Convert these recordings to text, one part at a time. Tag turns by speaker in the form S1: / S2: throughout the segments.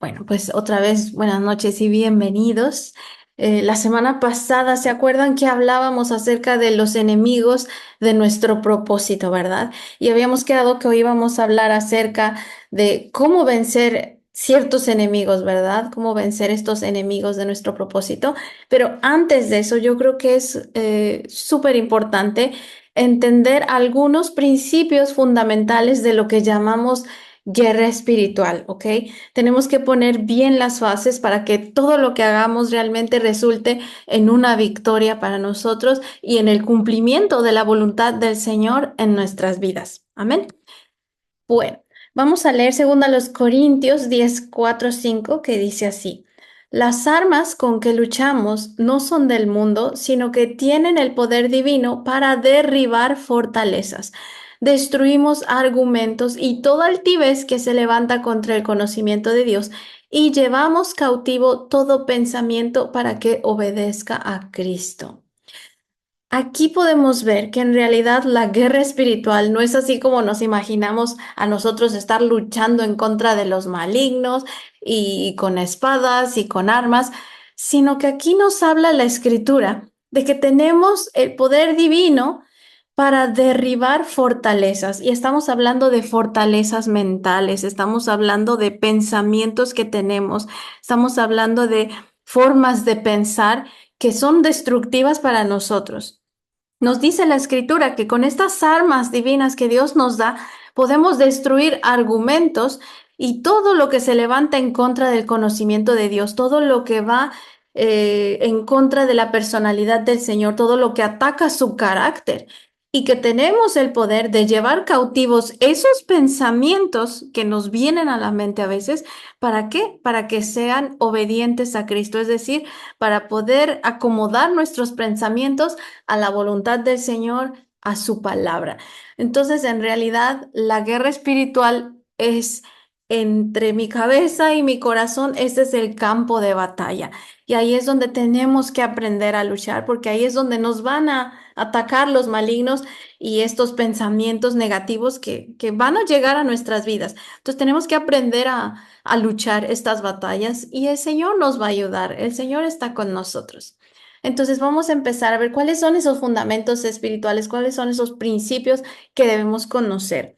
S1: Bueno, pues otra vez buenas noches y bienvenidos. La semana pasada, ¿se acuerdan que hablábamos acerca de los enemigos de nuestro propósito, verdad? Y habíamos quedado que hoy íbamos a hablar acerca de cómo vencer ciertos enemigos, ¿verdad? Cómo vencer estos enemigos de nuestro propósito. Pero antes de eso, yo creo que es súper importante entender algunos principios fundamentales de lo que llamamos guerra espiritual, ¿ok? Tenemos que poner bien las bases para que todo lo que hagamos realmente resulte en una victoria para nosotros y en el cumplimiento de la voluntad del Señor en nuestras vidas. Amén. Bueno, vamos a leer 2 Corintios 10, 4, 5, que dice así: Las armas con que luchamos no son del mundo, sino que tienen el poder divino para derribar fortalezas. Destruimos argumentos y toda altivez que se levanta contra el conocimiento de Dios y llevamos cautivo todo pensamiento para que obedezca a Cristo. Aquí podemos ver que en realidad la guerra espiritual no es así como nos imaginamos a nosotros estar luchando en contra de los malignos y con espadas y con armas, sino que aquí nos habla la escritura de que tenemos el poder divino para derribar fortalezas. Y estamos hablando de fortalezas mentales, estamos hablando de pensamientos que tenemos, estamos hablando de formas de pensar que son destructivas para nosotros. Nos dice la escritura que con estas armas divinas que Dios nos da, podemos destruir argumentos y todo lo que se levanta en contra del conocimiento de Dios, todo lo que va en contra de la personalidad del Señor, todo lo que ataca su carácter. Y que tenemos el poder de llevar cautivos esos pensamientos que nos vienen a la mente a veces. ¿Para qué? Para que sean obedientes a Cristo, es decir, para poder acomodar nuestros pensamientos a la voluntad del Señor, a su palabra. Entonces, en realidad, la guerra espiritual es entre mi cabeza y mi corazón. Este es el campo de batalla. Y ahí es donde tenemos que aprender a luchar, porque ahí es donde nos van a atacar los malignos y estos pensamientos negativos que van a llegar a nuestras vidas. Entonces, tenemos que aprender a luchar estas batallas y el Señor nos va a ayudar. El Señor está con nosotros. Entonces vamos a empezar a ver cuáles son esos fundamentos espirituales, cuáles son esos principios que debemos conocer.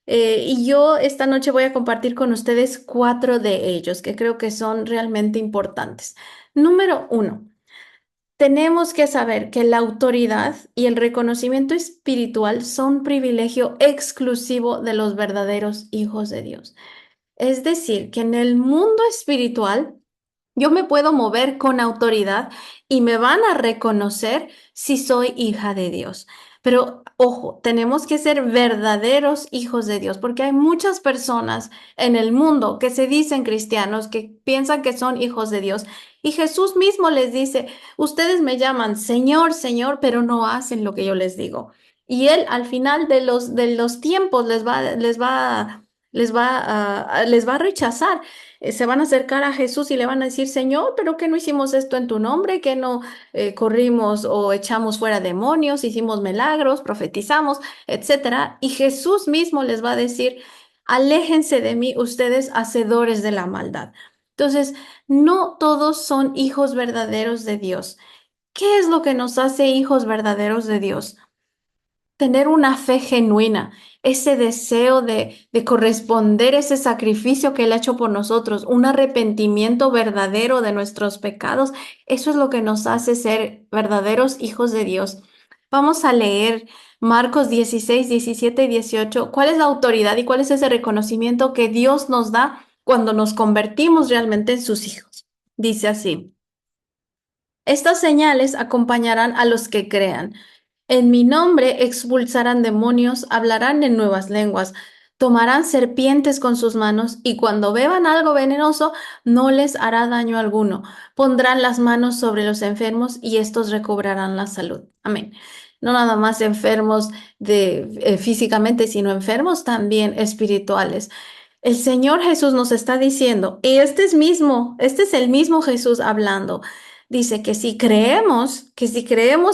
S1: Y yo esta noche voy a compartir con ustedes 4 de ellos que creo que son realmente importantes. Número 1, tenemos que saber que la autoridad y el reconocimiento espiritual son privilegio exclusivo de los verdaderos hijos de Dios. Es decir, que en el mundo espiritual, yo me puedo mover con autoridad y me van a reconocer si soy hija de Dios. Pero ojo, tenemos que ser verdaderos hijos de Dios, porque hay muchas personas en el mundo que se dicen cristianos, que piensan que son hijos de Dios. Y Jesús mismo les dice, ustedes me llaman Señor, Señor, pero no hacen lo que yo les digo. Y Él al final de los tiempos les va a rechazar. Se van a acercar a Jesús y le van a decir, Señor, pero que no hicimos esto en tu nombre, que no corrimos o echamos fuera demonios, hicimos milagros, profetizamos, etcétera. Y Jesús mismo les va a decir, aléjense de mí, ustedes hacedores de la maldad. Entonces, no todos son hijos verdaderos de Dios. ¿Qué es lo que nos hace hijos verdaderos de Dios? Tener una fe genuina, ese deseo de corresponder ese sacrificio que Él ha hecho por nosotros, un arrepentimiento verdadero de nuestros pecados. Eso es lo que nos hace ser verdaderos hijos de Dios. Vamos a leer Marcos 16, 17 y 18. ¿Cuál es la autoridad y cuál es ese reconocimiento que Dios nos da cuando nos convertimos realmente en sus hijos? Dice así: Estas señales acompañarán a los que crean. En mi nombre expulsarán demonios, hablarán en nuevas lenguas, tomarán serpientes con sus manos y cuando beban algo venenoso no les hará daño alguno. Pondrán las manos sobre los enfermos y estos recobrarán la salud. Amén. No nada más enfermos físicamente, sino enfermos también espirituales. El Señor Jesús nos está diciendo, y este es el mismo Jesús hablando. Dice que si creemos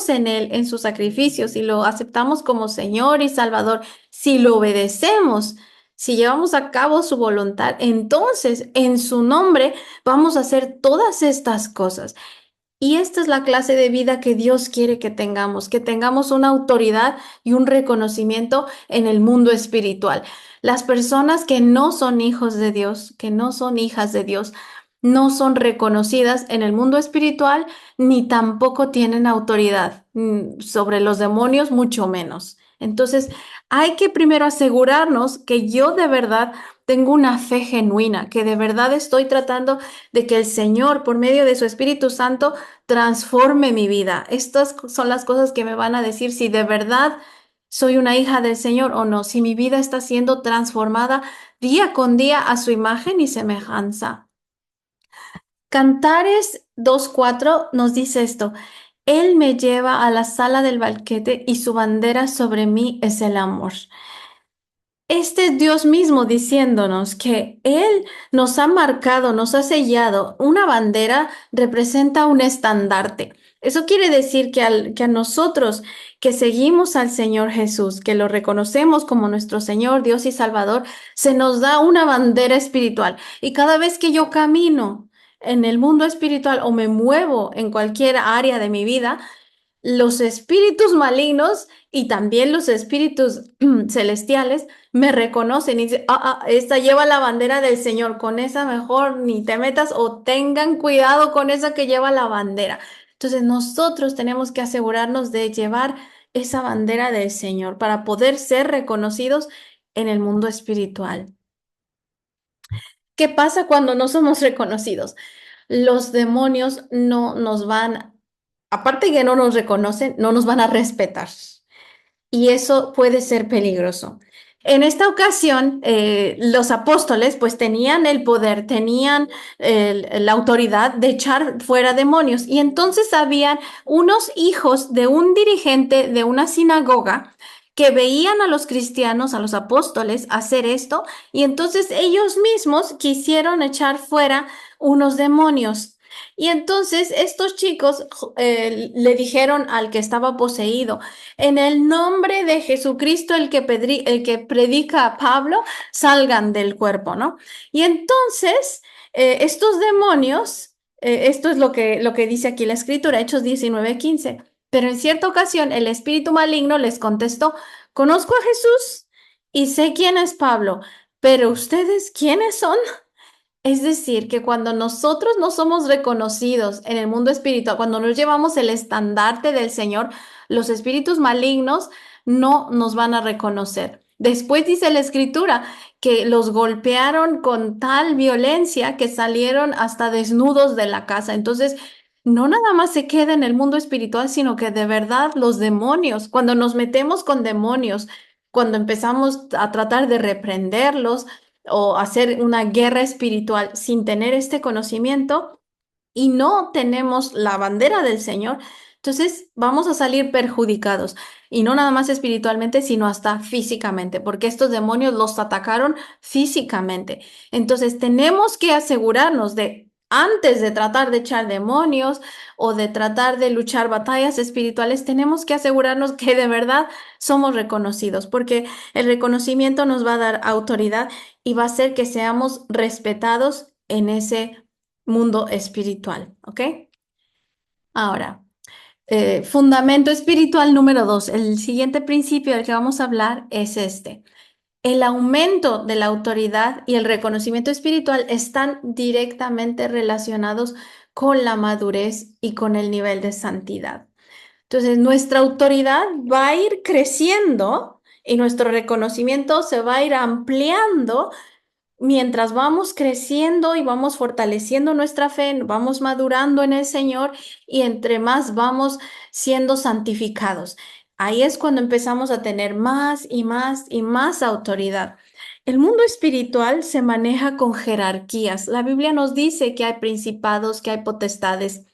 S1: en Él, en su sacrificio, si lo aceptamos como Señor y Salvador, si lo obedecemos, si llevamos a cabo su voluntad, entonces en su nombre vamos a hacer todas estas cosas. Y esta es la clase de vida que Dios quiere que tengamos una autoridad y un reconocimiento en el mundo espiritual. Las personas que no son hijos de Dios, que no son hijas de Dios, no son reconocidas en el mundo espiritual ni tampoco tienen autoridad sobre los demonios, mucho menos. Entonces, hay que primero asegurarnos que yo de verdad tengo una fe genuina, que de verdad estoy tratando de que el Señor, por medio de su Espíritu Santo, transforme mi vida. Estas son las cosas que me van a decir si de verdad soy una hija del Señor o no, si mi vida está siendo transformada día con día a su imagen y semejanza. Cantares 2:4 nos dice esto: Él me lleva a la sala del banquete y su bandera sobre mí es el amor. Este es Dios mismo diciéndonos que Él nos ha marcado, nos ha sellado. Una bandera representa un estandarte. Eso quiere decir que a nosotros que seguimos al Señor Jesús, que lo reconocemos como nuestro Señor, Dios y Salvador, se nos da una bandera espiritual. Y cada vez que yo camino en el mundo espiritual o me muevo en cualquier área de mi vida, los espíritus malignos y también los espíritus celestiales me reconocen y dicen, esta lleva la bandera del Señor, con esa mejor ni te metas o tengan cuidado con esa que lleva la bandera. Entonces nosotros tenemos que asegurarnos de llevar esa bandera del Señor para poder ser reconocidos en el mundo espiritual. ¿Qué pasa cuando no somos reconocidos? Los demonios no nos van, aparte que no nos reconocen, no nos van a respetar. Y eso puede ser peligroso. En esta ocasión, los apóstoles pues tenían el poder, tenían la autoridad de echar fuera demonios. Y entonces habían unos hijos de un dirigente de una sinagoga que veían a los cristianos, a los apóstoles, hacer esto, y entonces ellos mismos quisieron echar fuera unos demonios. Y entonces estos chicos le dijeron al que estaba poseído, en el nombre de Jesucristo, el que predica a Pablo, salgan del cuerpo, ¿no? Y entonces, estos demonios, esto es lo que dice aquí la escritura, Hechos 19:15. Pero en cierta ocasión, el espíritu maligno les contestó: Conozco a Jesús y sé quién es Pablo, pero ustedes, ¿quiénes son? Es decir, que cuando nosotros no somos reconocidos en el mundo espiritual, cuando no llevamos el estandarte del Señor, los espíritus malignos no nos van a reconocer. Después dice la escritura que los golpearon con tal violencia que salieron hasta desnudos de la casa. Entonces, no nada más se queda en el mundo espiritual, sino que de verdad los demonios, cuando nos metemos con demonios, cuando empezamos a tratar de reprenderlos, o hacer una guerra espiritual sin tener este conocimiento y no tenemos la bandera del Señor, entonces vamos a salir perjudicados. Y no nada más espiritualmente, sino hasta físicamente, porque estos demonios los atacaron físicamente. Entonces tenemos que asegurarnos de, antes de tratar de echar demonios o de tratar de luchar batallas espirituales, tenemos que asegurarnos que de verdad somos reconocidos, porque el reconocimiento nos va a dar autoridad y va a hacer que seamos respetados en ese mundo espiritual, ¿ok? Ahora, fundamento espiritual número 2. El siguiente principio del que vamos a hablar es este. El aumento de la autoridad y el reconocimiento espiritual están directamente relacionados con la madurez y con el nivel de santidad. Entonces, nuestra autoridad va a ir creciendo y nuestro reconocimiento se va a ir ampliando mientras vamos creciendo y vamos fortaleciendo nuestra fe, vamos madurando en el Señor y entre más vamos siendo santificados. Ahí es cuando empezamos a tener más y más y más autoridad. El mundo espiritual se maneja con jerarquías. La Biblia nos dice que hay principados, que hay potestades,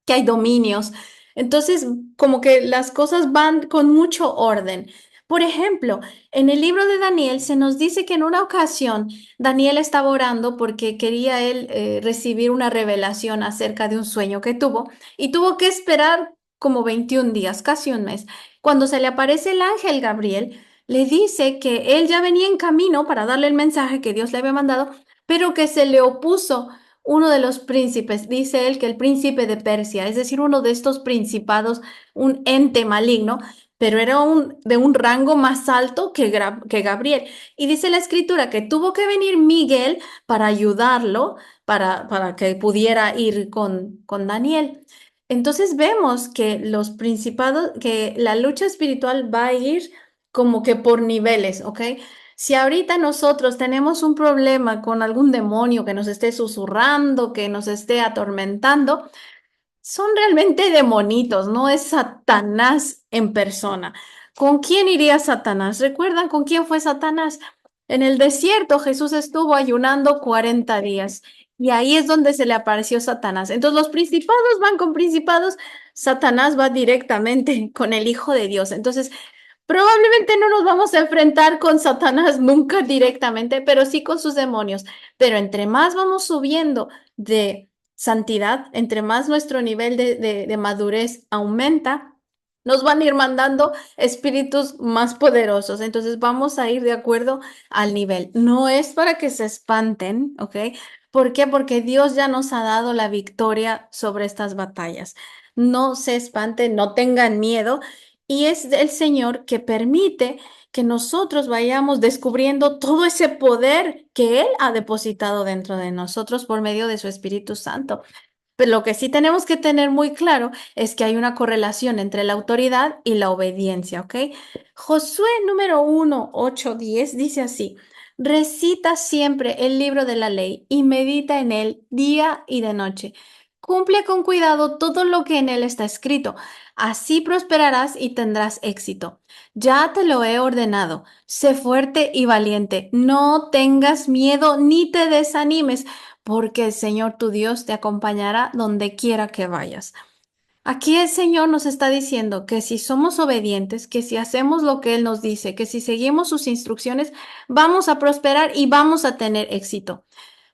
S1: que hay dominios. Entonces, como que las cosas van con mucho orden. Por ejemplo, en el libro de Daniel se nos dice que en una ocasión Daniel estaba orando porque quería él recibir una revelación acerca de un sueño que tuvo y tuvo que esperar como 21 días, casi un mes. Cuando se le aparece el ángel Gabriel, le dice que él ya venía en camino para darle el mensaje que Dios le había mandado, pero que se le opuso uno de los príncipes, dice él que el príncipe de Persia, es decir, uno de estos principados, un ente maligno, pero era de un rango más alto que Gabriel. Y dice la escritura que tuvo que venir Miguel para ayudarlo, para que pudiera ir con Daniel. Entonces vemos que los principados, que la lucha espiritual va a ir como que por niveles, ¿ok? Si ahorita nosotros tenemos un problema con algún demonio que nos esté susurrando, que nos esté atormentando, son realmente demonitos, no es Satanás en persona. ¿Con quién iría Satanás? ¿Recuerdan con quién fue Satanás? En el desierto Jesús estuvo ayunando 40 días y ahí es donde se le apareció Satanás. Entonces los principados van con principados, Satanás va directamente con el Hijo de Dios. Entonces probablemente no nos vamos a enfrentar con Satanás nunca directamente, pero sí con sus demonios. Pero entre más vamos subiendo de santidad, entre más nuestro nivel de madurez aumenta, nos van a ir mandando espíritus más poderosos. Entonces vamos a ir de acuerdo al nivel. No es para que se espanten, ¿ok? ¿Por qué? Porque Dios ya nos ha dado la victoria sobre estas batallas. No se espanten, no tengan miedo. Y es el Señor que permite que nosotros vayamos descubriendo todo ese poder que Él ha depositado dentro de nosotros por medio de su Espíritu Santo. Pero lo que sí tenemos que tener muy claro es que hay una correlación entre la autoridad y la obediencia, ¿ok? Josué número 1, 8, 10 dice así, recita siempre el libro de la ley y medita en él día y de noche. Cumple con cuidado todo lo que en él está escrito. Así prosperarás y tendrás éxito. Ya te lo he ordenado. Sé fuerte y valiente. No tengas miedo ni te desanimes porque el Señor tu Dios te acompañará donde quiera que vayas. Aquí el Señor nos está diciendo que si somos obedientes, que si hacemos lo que Él nos dice, que si seguimos sus instrucciones, vamos a prosperar y vamos a tener éxito.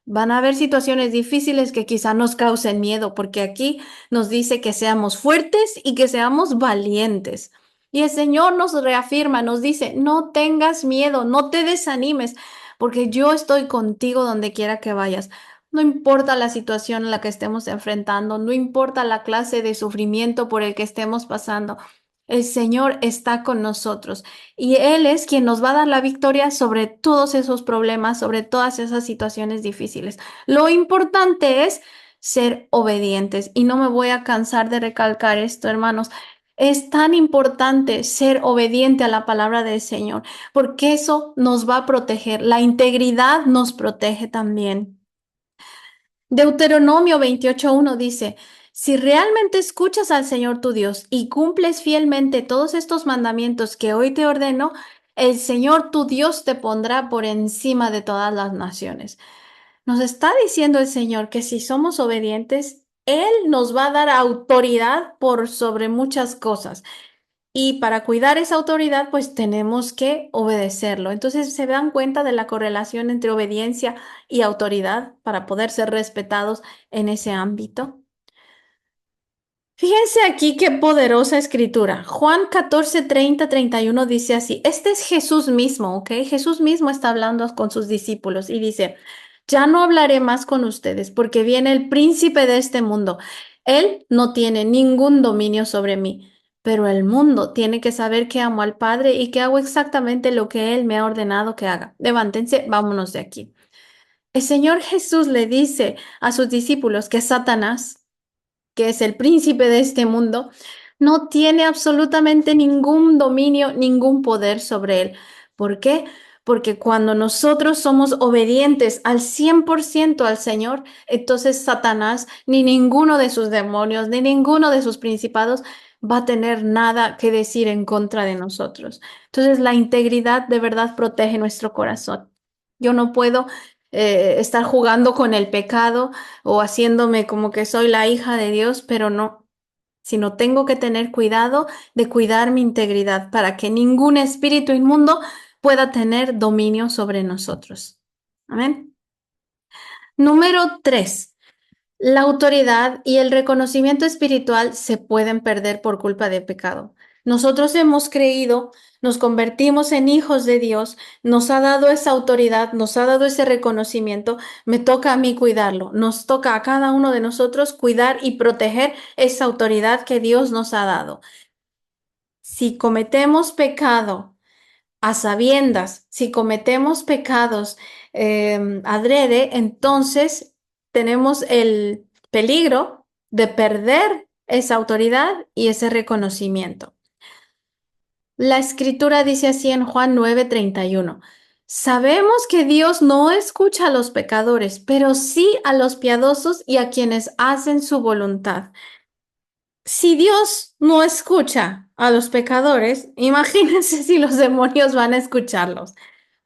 S1: Van a haber situaciones difíciles que quizá nos causen miedo, porque aquí nos dice que seamos fuertes y que seamos valientes. Y el Señor nos reafirma, nos dice, no tengas miedo, no te desanimes, porque yo estoy contigo donde quiera que vayas. No importa la situación en la que estemos enfrentando, no importa la clase de sufrimiento por el que estemos pasando, el Señor está con nosotros y Él es quien nos va a dar la victoria sobre todos esos problemas, sobre todas esas situaciones difíciles. Lo importante es ser obedientes y no me voy a cansar de recalcar esto, hermanos. Es tan importante ser obediente a la palabra del Señor, porque eso nos va a proteger. La integridad nos protege también. Deuteronomio 28:1 dice, si realmente escuchas al Señor tu Dios y cumples fielmente todos estos mandamientos que hoy te ordeno, el Señor tu Dios te pondrá por encima de todas las naciones. Nos está diciendo el Señor que si somos obedientes, Él nos va a dar autoridad por sobre muchas cosas. Y para cuidar esa autoridad, pues tenemos que obedecerlo. Entonces, ¿se dan cuenta de la correlación entre obediencia y autoridad para poder ser respetados en ese ámbito? Fíjense aquí qué poderosa escritura. Juan 14, 30, 31 dice así. Este es Jesús mismo, ¿ok? Jesús mismo está hablando con sus discípulos y dice, ya no hablaré más con ustedes porque viene el príncipe de este mundo. Él no tiene ningún dominio sobre mí, pero el mundo tiene que saber que amo al Padre y que hago exactamente lo que Él me ha ordenado que haga. Levántense, vámonos de aquí. El Señor Jesús le dice a sus discípulos que Satanás, que es el príncipe de este mundo, no tiene absolutamente ningún dominio, ningún poder sobre él. ¿Por qué? Porque cuando nosotros somos obedientes al 100% al Señor, entonces Satanás, ni ninguno de sus demonios, ni ninguno de sus principados va a tener nada que decir en contra de nosotros. Entonces la integridad de verdad protege nuestro corazón. Yo no puedo estar jugando con el pecado o haciéndome como que soy la hija de Dios, pero no, sino tengo que tener cuidado de cuidar mi integridad para que ningún espíritu inmundo pueda tener dominio sobre nosotros. Amén. Número 3. La autoridad y el reconocimiento espiritual se pueden perder por culpa de pecado. Nosotros hemos creído, nos convertimos en hijos de Dios, nos ha dado esa autoridad, nos ha dado ese reconocimiento, me toca a mí cuidarlo, nos toca a cada uno de nosotros cuidar y proteger esa autoridad que Dios nos ha dado. Si cometemos pecado a sabiendas, si cometemos pecados adrede, entonces tenemos el peligro de perder esa autoridad y ese reconocimiento. La escritura dice así en Juan 9:31. Sabemos que Dios no escucha a los pecadores, pero sí a los piadosos y a quienes hacen su voluntad. Si Dios no escucha a los pecadores, imagínense si los demonios van a escucharlos.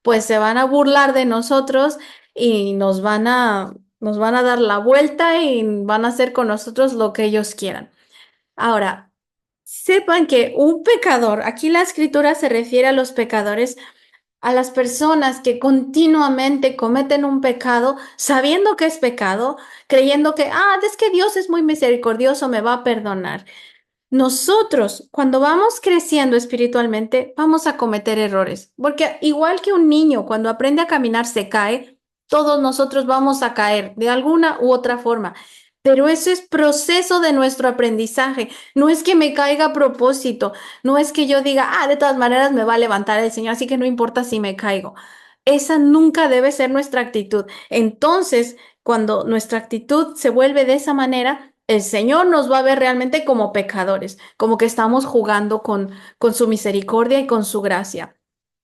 S1: Pues se van a burlar de nosotros y nos van a dar la vuelta y van a hacer con nosotros lo que ellos quieran. Ahora, sepan que un pecador, aquí la escritura se refiere a los pecadores, a las personas que continuamente cometen un pecado, sabiendo que es pecado, creyendo que, es que Dios es muy misericordioso, me va a perdonar. Nosotros, cuando vamos creciendo espiritualmente, vamos a cometer errores, porque igual que un niño cuando aprende a caminar se cae, todos nosotros vamos a caer de alguna u otra forma. Pero eso es proceso de nuestro aprendizaje. No es que me caiga a propósito, no es que yo diga, de todas maneras me va a levantar el Señor, así que no importa si me caigo. Esa nunca debe ser nuestra actitud. Entonces, cuando nuestra actitud se vuelve de esa manera, el Señor nos va a ver realmente como pecadores, como que estamos jugando con su misericordia y con su gracia.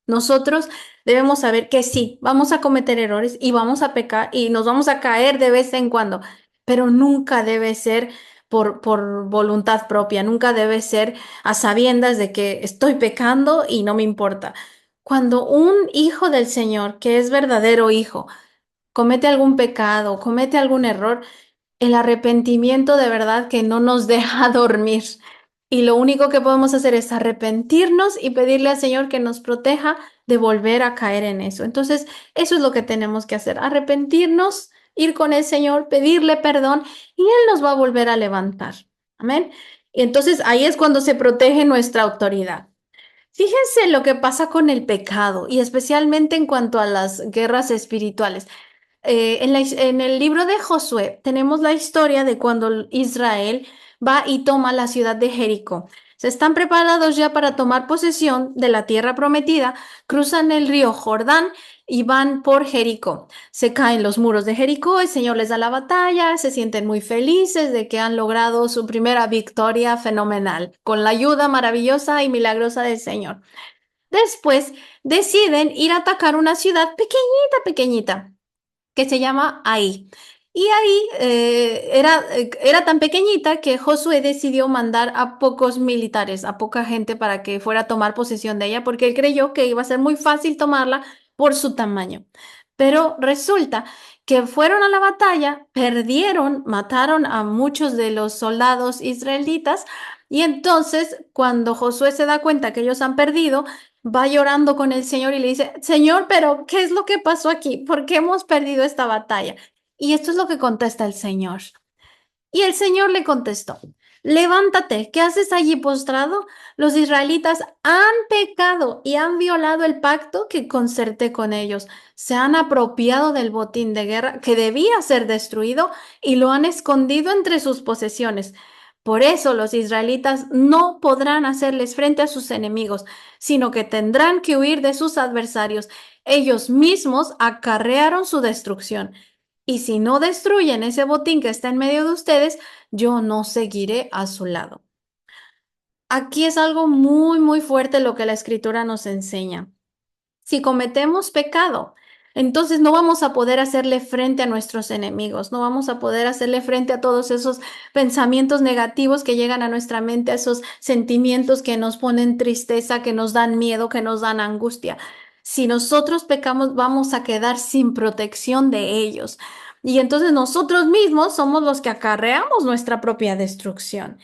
S1: Nosotros debemos saber que sí, vamos a cometer errores y vamos a pecar y nos vamos a caer de vez en cuando, pero nunca debe ser por voluntad propia, nunca debe ser a sabiendas de que estoy pecando y no me importa. Cuando un hijo del Señor, que es verdadero hijo, comete algún pecado, comete algún error, el arrepentimiento de verdad que no nos deja dormir. Y lo único que podemos hacer es arrepentirnos y pedirle al Señor que nos proteja de volver a caer en eso. Entonces, eso es lo que tenemos que hacer, arrepentirnos, ir con el Señor, pedirle perdón y Él nos va a volver a levantar. Amén. Y entonces ahí es cuando se protege nuestra autoridad. Fíjense lo que pasa con el pecado y especialmente en cuanto a las guerras espirituales. En el libro de Josué tenemos la historia de cuando Israel va y toma la ciudad de Jericó. Se están preparados ya para tomar posesión de la tierra prometida, cruzan el río Jordán y van por Jericó. Se caen los muros de Jericó, el Señor les da la batalla, se sienten muy felices de que han logrado su primera victoria fenomenal, con la ayuda maravillosa y milagrosa del Señor. Después deciden ir a atacar una ciudad pequeñita, pequeñita que se llama Ai. Y ahí era tan pequeñita que Josué decidió mandar a pocos militares, a poca gente para que fuera a tomar posesión de ella, porque él creyó que iba a ser muy fácil tomarla por su tamaño. Pero resulta que fueron a la batalla, perdieron, mataron a muchos de los soldados israelitas, y entonces cuando Josué se da cuenta que ellos han perdido, va llorando con el Señor y le dice, Señor, pero ¿qué es lo que pasó aquí? ¿Por qué hemos perdido esta batalla? Y esto es lo que contesta el Señor. Y el Señor le contestó, levántate, ¿qué haces allí postrado? Los israelitas han pecado y han violado el pacto que concerté con ellos. Se han apropiado del botín de guerra que debía ser destruido y lo han escondido entre sus posesiones. Por eso los israelitas no podrán hacerles frente a sus enemigos, sino que tendrán que huir de sus adversarios. Ellos mismos acarrearon su destrucción. Y si no destruyen ese botín que está en medio de ustedes, yo no seguiré a su lado. Aquí es algo muy, muy fuerte lo que la escritura nos enseña. Si cometemos pecado, entonces no vamos a poder hacerle frente a nuestros enemigos, no vamos a poder hacerle frente a todos esos pensamientos negativos que llegan a nuestra mente, a esos sentimientos que nos ponen tristeza, que nos dan miedo, que nos dan angustia. Si nosotros pecamos, vamos a quedar sin protección de ellos. Y entonces nosotros mismos somos los que acarreamos nuestra propia destrucción.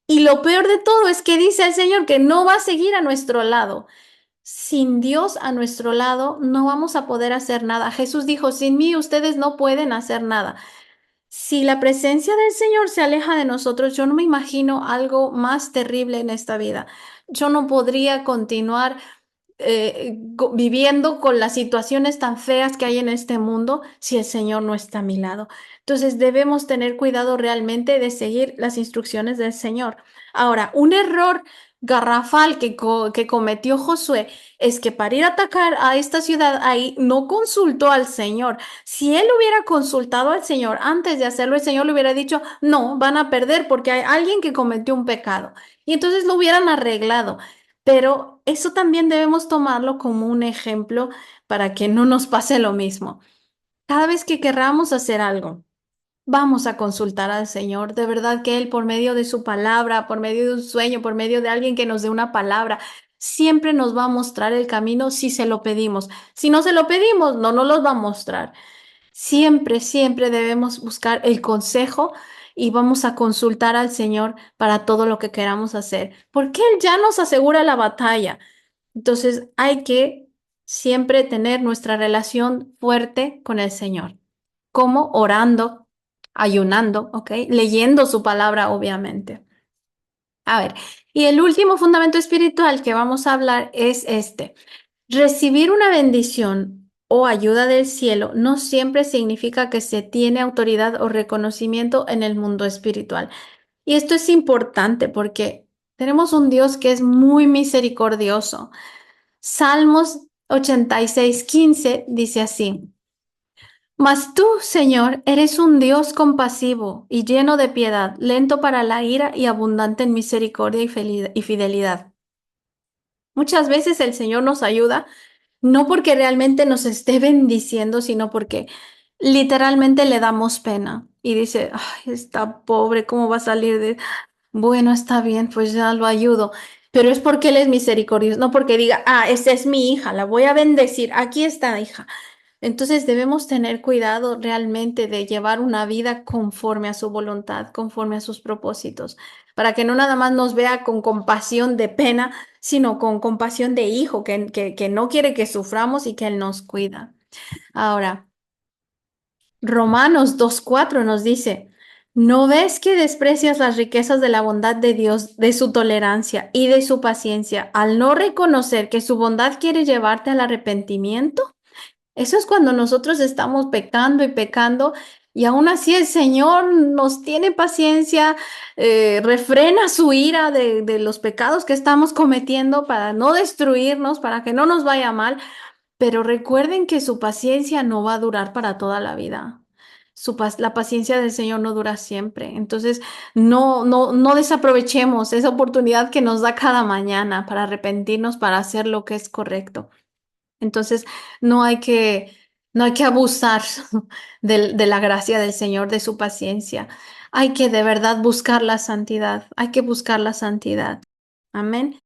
S1: Y lo peor de todo es que dice el Señor que no va a seguir a nuestro lado. Sin Dios a nuestro lado no vamos a poder hacer nada. Jesús dijo, sin mí ustedes no pueden hacer nada. Si la presencia del Señor se aleja de nosotros, yo no me imagino algo más terrible en esta vida. Yo no podría continuar viviendo con las situaciones tan feas que hay en este mundo si el Señor no está a mi lado. Entonces debemos tener cuidado realmente de seguir las instrucciones del Señor. Ahora, un error garrafal que cometió Josué es que para ir a atacar a esta ciudad ahí no consultó al Señor. Si él hubiera consultado al Señor antes de hacerlo, el Señor le hubiera dicho, no, van a perder porque hay alguien que cometió un pecado. Y entonces lo hubieran arreglado. Pero eso también debemos tomarlo como un ejemplo para que no nos pase lo mismo. Cada vez que querramos hacer algo, vamos a consultar al Señor. De verdad que Él, por medio de su palabra, por medio de un sueño, por medio de alguien que nos dé una palabra, siempre nos va a mostrar el camino si se lo pedimos. Si no se lo pedimos, no nos lo va a mostrar. Siempre, siempre debemos buscar el consejo y vamos a consultar al Señor para todo lo que queramos hacer, porque Él ya nos asegura la batalla. Entonces hay que siempre tener nuestra relación fuerte con el Señor, como orando, ayunando, ¿ok? Leyendo su palabra, obviamente. A ver, y el último fundamento espiritual que vamos a hablar es este. Recibir una bendición o ayuda del cielo no siempre significa que se tiene autoridad o reconocimiento en el mundo espiritual. Y esto es importante porque tenemos un Dios que es muy misericordioso. Salmos 86:15 dice así. Mas tú, Señor, eres un Dios compasivo y lleno de piedad, lento para la ira y abundante en misericordia y fidelidad. Muchas veces el Señor nos ayuda no porque realmente nos esté bendiciendo, sino porque literalmente le damos pena y dice, ay, está pobre, ¿cómo va a salir de...? Bueno, está bien, pues ya lo ayudo. Pero es porque Él es misericordioso, no porque diga, ah, esta es mi hija, la voy a bendecir, aquí está, hija. Entonces debemos tener cuidado realmente de llevar una vida conforme a su voluntad, conforme a sus propósitos, para que no nada más nos vea con compasión de pena, sino con compasión de hijo, que no quiere que suframos y que Él nos cuida. Ahora, Romanos 2:4 nos dice, ¿no ves que desprecias las riquezas de la bondad de Dios, de su tolerancia y de su paciencia, al no reconocer que su bondad quiere llevarte al arrepentimiento? Eso es cuando nosotros estamos pecando y pecando y aún así el Señor nos tiene paciencia, refrena su ira de los pecados que estamos cometiendo para no destruirnos, para que no nos vaya mal, pero recuerden que su paciencia no va a durar para toda la vida. La paciencia del Señor no dura siempre. Entonces, no desaprovechemos esa oportunidad que nos da cada mañana para arrepentirnos, para hacer lo que es correcto. Entonces, no hay que, no hay que abusar de la gracia del Señor, de su paciencia. Hay que de verdad buscar la santidad. Hay que buscar la santidad. Amén.